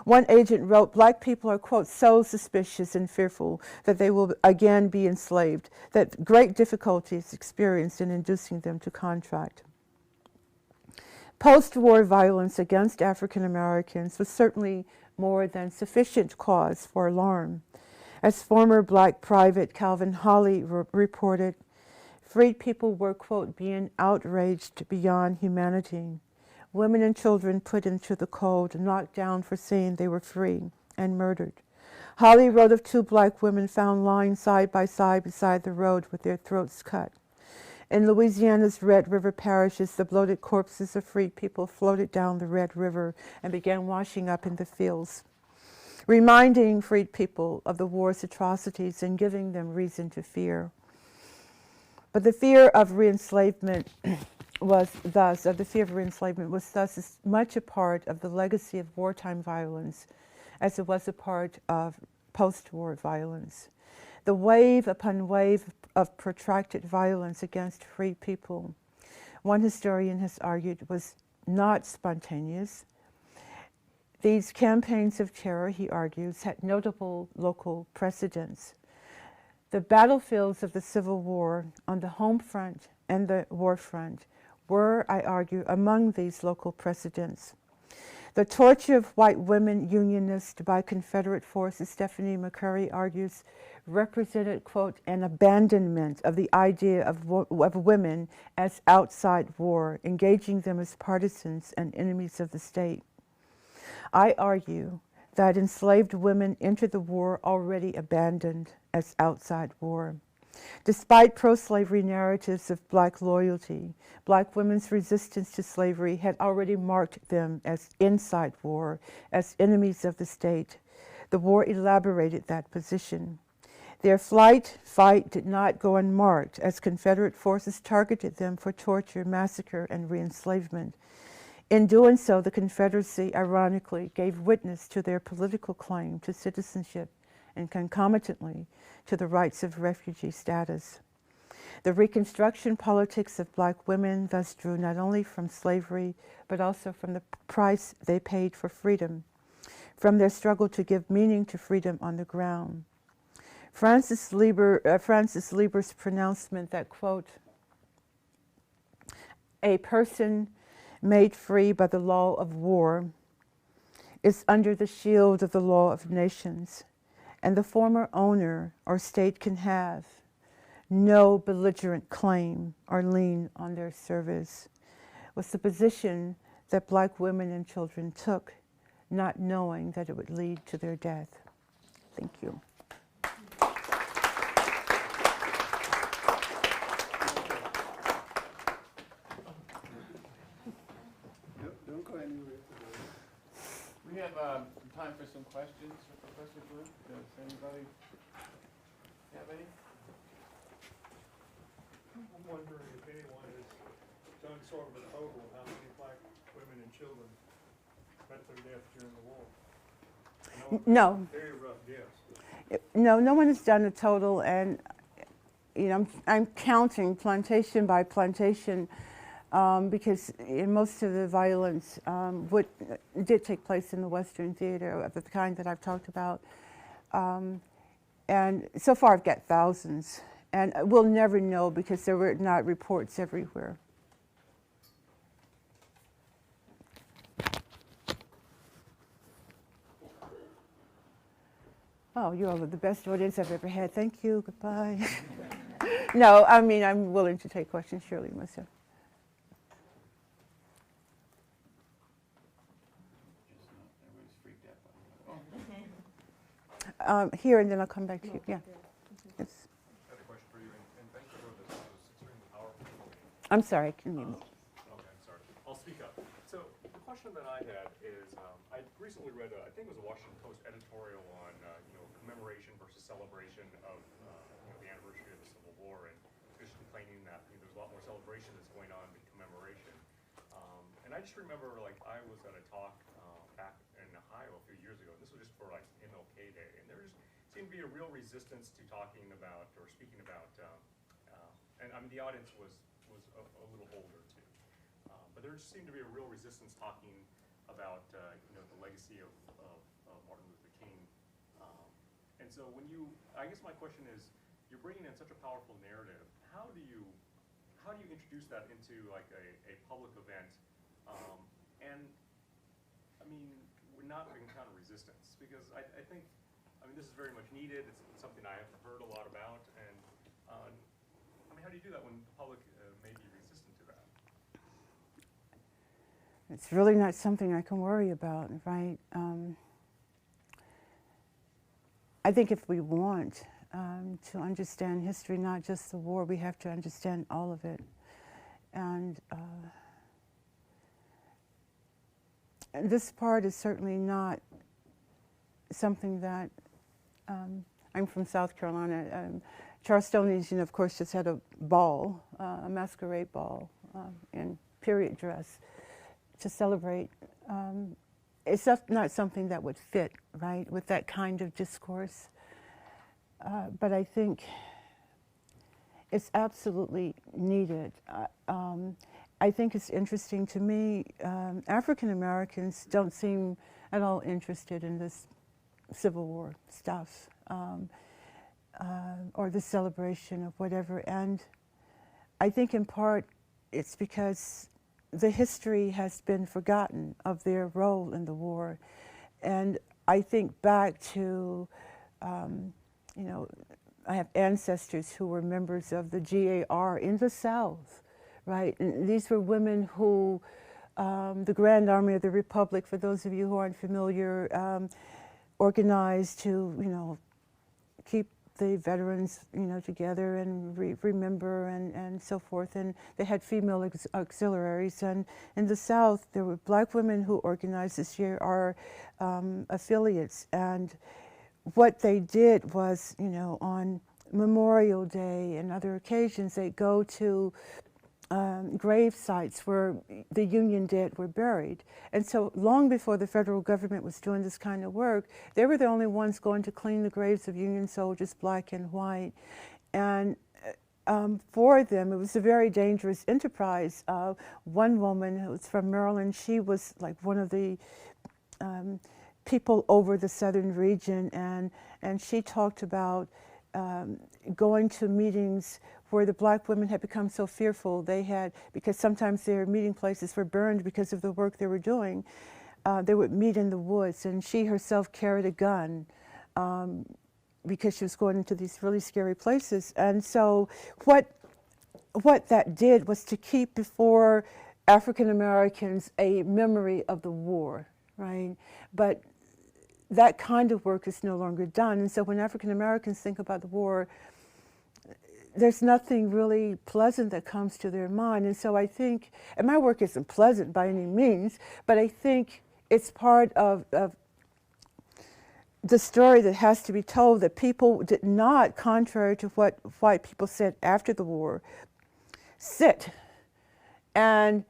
[SPEAKER 1] One agent wrote, black people are, quote, so suspicious and fearful that they will again be enslaved, that great difficulty is experienced in inducing them to contract. Post-war violence against African Americans was certainly more than sufficient cause for alarm. As former black private Calvin Holly reported, freed people were, quote, being outraged beyond humanity. Women and children put into the cold, knocked down for saying they were free, and murdered. Holly wrote of 2 black women found lying side by side beside the road with their throats cut. In Louisiana's Red River parishes, the bloated corpses of freed people floated down the Red River and began washing up in the fields, reminding freed people of the war's atrocities and giving them reason to fear. But the fear of re-enslavement was thus as much a part of the legacy of wartime violence as it was a part of post-war violence. The wave upon wave of protracted violence against free people, one historian has argued, was not spontaneous. These campaigns of terror, he argues, had notable local precedents. The battlefields of the Civil War on the home front and the war front were, I argue, among these local precedents. The torture of white women Unionists by Confederate forces, Stephanie McCurry argues, represented, quote, an abandonment of the idea of women as outside war, engaging them as partisans and enemies of the state. I argue that enslaved women entered the war already abandoned as outside war. Despite pro-slavery narratives of black loyalty, black women's resistance to slavery had already marked them as inside war, as enemies of the state. The war elaborated that position. Their fight did not go unmarked, as Confederate forces targeted them for torture, massacre, and re-enslavement. In doing so, the Confederacy, ironically, gave witness to their political claim to citizenship and concomitantly to the rights of refugee status. The Reconstruction politics of black women thus drew not only from slavery, but also from the price they paid for freedom, from their struggle to give meaning to freedom on the ground. Francis Lieber's pronouncement that, quote, a person made free by the law of war is under the shield of the law of nations, and the former owner or state can have no belligerent claim or lien on their service, was the position that black women and children took, not knowing that it would lead to their death. Thank you.
[SPEAKER 2] We have time for some questions for Professor Glymph. Does anybody have any?
[SPEAKER 3] I'm wondering if anyone has done sort of a total of how many black women and children met their death during the war.
[SPEAKER 1] No.
[SPEAKER 3] Very rough guess.
[SPEAKER 1] No, no one has done a total, and I'm counting plantation by plantation because most of the violence did take place in the Western theater of the kind that I've talked about. And so far I've got thousands, and we'll never know because there were not reports everywhere. Oh, you all are the best audience I've ever had. Thank you. Goodbye. No, I mean, I'm willing to take questions, surely, myself.
[SPEAKER 2] Everybody's freaked out by it.
[SPEAKER 1] Here, and then I'll come back to you. Yeah. Yes.
[SPEAKER 3] I had a question for you, and thank you for this. It was extremely powerful.
[SPEAKER 1] I'm sorry. Can you?
[SPEAKER 3] Okay, sorry. I'll speak up. So the question that I had is, I recently read, I think it was a Washington Post editorial on, commemoration versus celebration of, the anniversary of the Civil War, and just complaining that there's a lot more celebration that's going on than commemoration. And I just remember, I was at a talk back in Ohio a few years ago, and this was just for MLK Day, and there just seemed to be a real resistance to talking about or speaking about, and I mean the audience was a little older too, but there just seemed to be a real resistance talking about the legacy of Martin Luther King. And so I guess my question is, you're bringing in such a powerful narrative. How do you introduce that into a public event? And I mean, we're not encounter resistance, because I think this is very much needed. It's something I have heard a lot about, and how do you do that when the public may be resistant to that?
[SPEAKER 1] It's really not something I can worry about, right? I think if we want to understand history, not just the war, we have to understand all of it. And this part is certainly not something that, I'm from South Carolina. Charlestonians, of course, just had a ball, a masquerade ball in period dress to celebrate. It's not something that would fit, right, with that kind of discourse. But I think it's absolutely needed. I think it's interesting to me, African Americans don't seem at all interested in this Civil War stuff or the celebration of whatever. And I think in part it's because the history has been forgotten of their role in the war. And I think back to, I have ancestors who were members of the GAR in the South, right? And these were women who the Grand Army of the Republic, for those of you who aren't familiar, organized to, keep the veterans, together and remember and so forth. And they had female auxiliaries. And in the South, there were black women who organized this year, our affiliates. And what they did was, on Memorial Day and other occasions, they go to grave sites where the Union dead were buried. And so long before the federal government was doing this kind of work, they were the only ones going to clean the graves of Union soldiers, black and white. And for them, it was a very dangerous enterprise. One woman who was from Maryland, she was like one of the people over the southern region, and she talked about going to meetings where the black women had become so fearful because sometimes their meeting places were burned because of the work they were doing. They would meet in the woods, and she herself carried a gun because she was going into these really scary places. And so what that did was to keep before African Americans a memory of the war, right? But that kind of work is no longer done. And so when African Americans think about the war, there's nothing really pleasant that comes to their mind. And so I think, and my work isn't pleasant by any means, but I think it's part of the story that has to be told, that people did not, contrary to what white people said after the war, sit and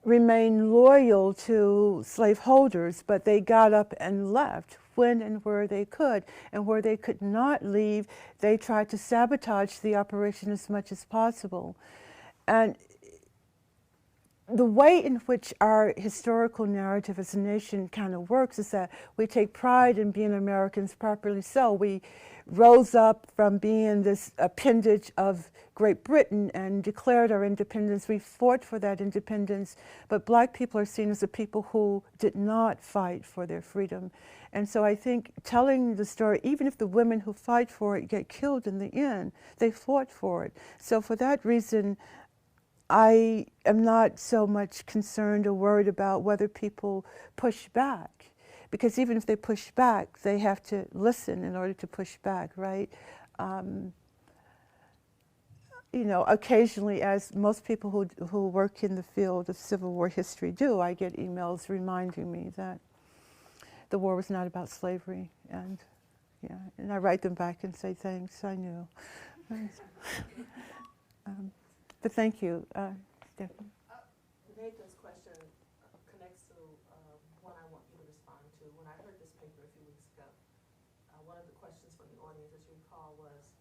[SPEAKER 1] remain loyal to slaveholders, but they got up and left when and where they could. And where they could not leave, they tried to sabotage the operation as much as possible. And the way in which our historical narrative as a nation kind of works is that we take pride in being Americans, properly so. We rose up from being this appendage of Great Britain and declared our independence. We fought for that independence, but black people are seen as the people who did not fight for their freedom. And so I think telling the story, even if the women who fight for it get killed in the end, they fought for it. So for that reason, I am not so much concerned or worried about whether people push back, because even if they push back, they have to listen in order to push back, right? Occasionally, as most people who work in the field of Civil War history do, I get emails reminding me that the war was not about slavery, and I write them back and say, thanks, I knew. But thank you, Stephanie.
[SPEAKER 4] Nathan's question connects to one I want you to respond to. When I heard this paper a few weeks ago, one of the questions from the audience, as you recall, was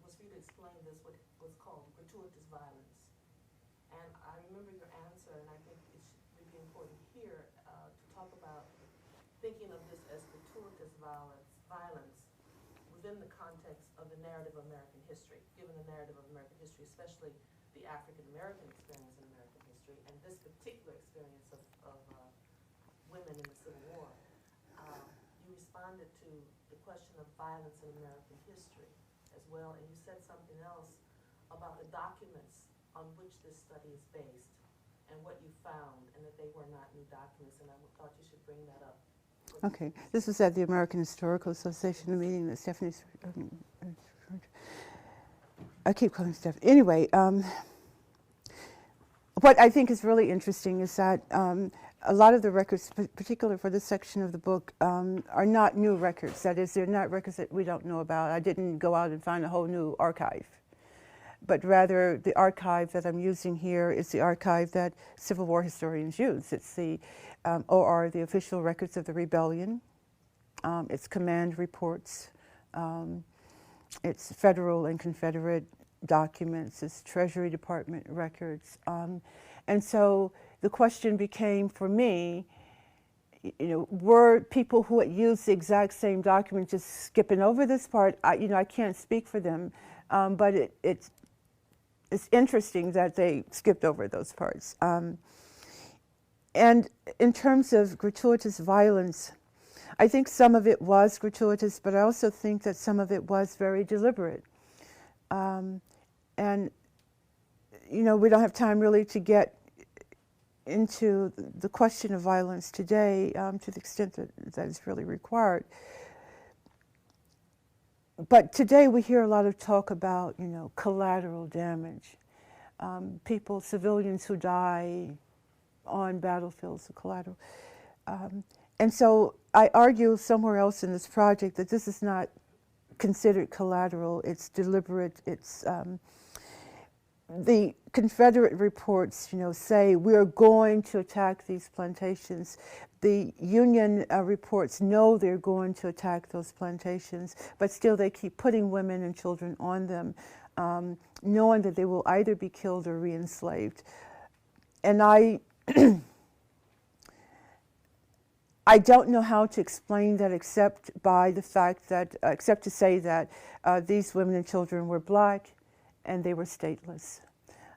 [SPEAKER 4] for you to explain this, what was called gratuitous violence. And I remember your answer, and I think it would be important here to talk about thinking of this as gratuitous violence within the context of the narrative of American history, given the narrative of American history, especially the African American experience in American history, and this particular experience of women in the Civil War. You responded to the question of violence in American history as well, and you said something else about the documents on which this study is based and what you found, and that they were not new documents, and I thought you should bring that up.
[SPEAKER 1] Okay, this was at the American Historical Association, the meeting that Stephanie's I keep calling Steph. Anyway, what I think is really interesting is that a lot of the records, particularly for this section of the book, are not new records. That is, they're not records that we don't know about. I didn't go out and find a whole new archive, but rather the archive that I'm using here is the archive that Civil War historians use. It's the OR, the official records of the rebellion. It's command reports. It's federal and Confederate documents. It's Treasury Department records. And so the question became for me, were people who had used the exact same document just skipping over this part? I can't speak for them, but it's interesting that they skipped over those parts. And in terms of gratuitous violence, I think some of it was gratuitous, but I also think that some of it was very deliberate. And we don't have time really to get into the question of violence today to the extent that is really required. But today we hear a lot of talk about, collateral damage. People, civilians who die on battlefields, are collateral. And so I argue somewhere else in this project that this is not considered collateral, it's deliberate, it's the Confederate reports, say we are going to attack these plantations. The Union reports know they're going to attack those plantations, but still they keep putting women and children on them, knowing that they will either be killed or re-enslaved. And I don't know how to explain that except by the fact that, except to say that these women and children were black and they were stateless.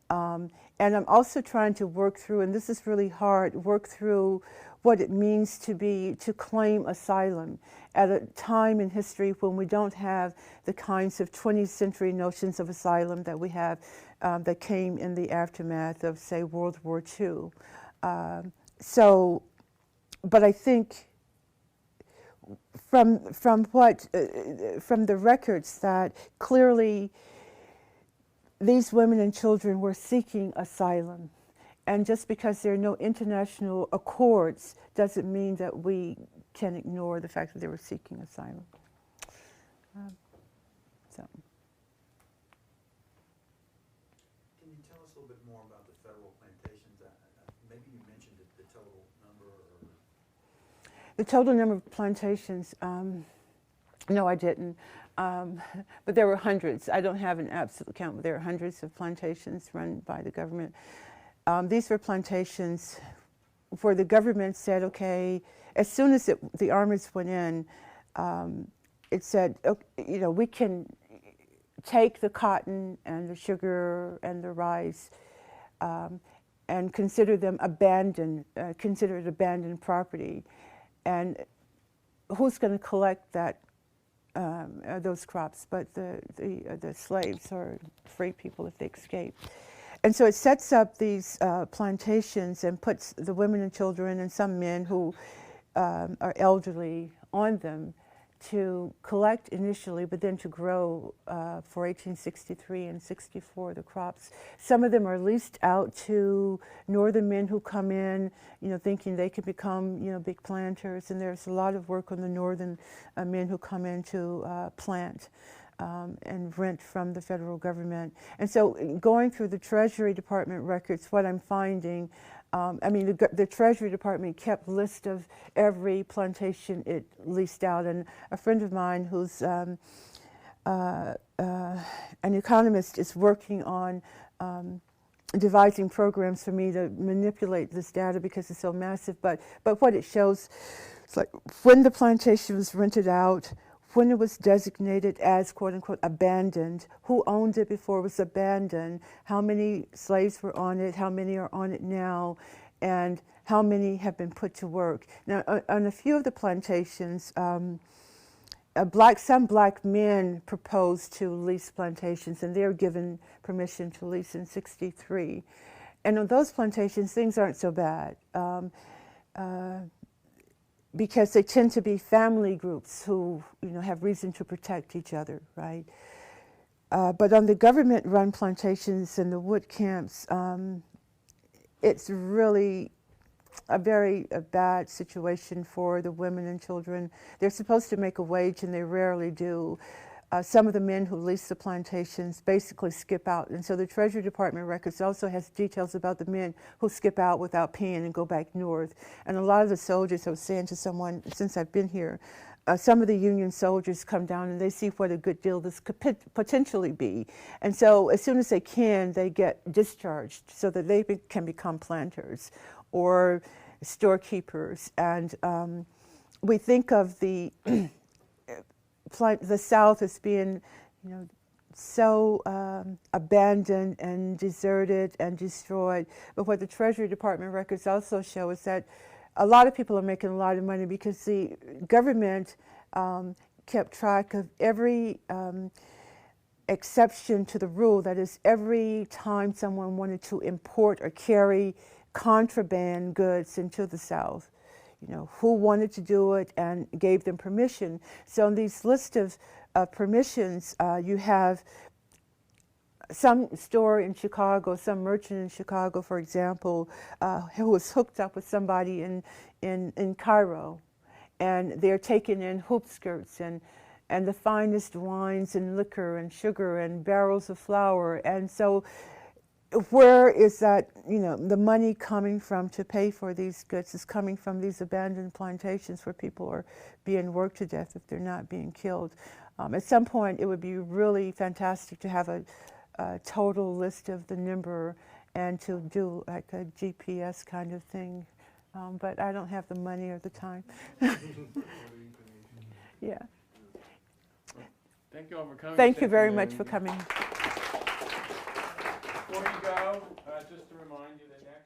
[SPEAKER 1] And I'm also trying to work through, and this is really hard, work through what it means to claim asylum at a time in history when we don't have the kinds of 20th century notions of asylum that we have that came in the aftermath of, say, World War II. But I think from the records that clearly these women and children were seeking asylum. And just because there are no international accords doesn't mean that we can ignore the fact that they were seeking asylum. So.
[SPEAKER 5] Can you tell us a little bit more about the federal plantations? Maybe you mentioned the total number.
[SPEAKER 1] The total number of plantations, no, I didn't. But there were hundreds. I don't have an absolute count, but there are hundreds of plantations run by the government. These were plantations where the government said, okay, as soon as the armies went in, it said, okay, we can take the cotton and the sugar and the rice and consider them abandoned, consider it abandoned property. And who's going to collect that? Those crops, but the slaves or free people if they escape. And so it sets up these plantations and puts the women and children and some men who are elderly on them to collect initially, but then to grow for 1863 and 64 the crops. Some of them are leased out to northern men who come in, thinking they could become, big planters. And there's a lot of work on the northern men who come in to plant and rent from the federal government. And so going through the Treasury Department records, what I'm finding, the Treasury Department kept a list of every plantation it leased out, and a friend of mine who's an economist is working on devising programs for me to manipulate this data because it's so massive. But what it shows, it's like when the plantation was rented out, when it was designated as, quote unquote, abandoned, who owned it before it was abandoned, how many slaves were on it, how many are on it now, and how many have been put to work. Now, on a few of the plantations, some black men proposed to lease plantations, and they were given permission to lease in '63. And on those plantations, things aren't so bad. Because they tend to be family groups who, have reason to protect each other, right? But on the government-run plantations and the wood camps, it's really a very bad situation for the women and children. They're supposed to make a wage, and they rarely do. Some of the men who lease the plantations basically skip out. And so the Treasury Department records also has details about the men who skip out without paying and go back north. And a lot of the soldiers, I was saying to someone since I've been here, some of the Union soldiers come down and they see what a good deal this could potentially be. And so as soon as they can, they get discharged so that they can become planters or storekeepers. And we think of the South as being, so abandoned and deserted and destroyed. But what the Treasury Department records also show is that a lot of people are making a lot of money because the government kept track of every exception to the rule. That is, every time someone wanted to import or carry contraband goods into the South. You know, who wanted to do it and gave them permission. So in these list of permissions, you have some store in Chicago, some merchant in Chicago, for example, who was hooked up with somebody in Cairo, and they're taking in hoop skirts and the finest wines and liquor and sugar and barrels of flour. And so where is that, you know, the money coming from to pay for these goods is coming from these abandoned plantations where people are being worked to death if they're not being killed. At some point, it would be really fantastic to have a total list of the number and to do like a GPS kind of thing. But I don't have the money or the time. Yeah.
[SPEAKER 2] Thank you all for coming.
[SPEAKER 1] Thank you very much for coming.
[SPEAKER 2] Before you go, just to remind you, the next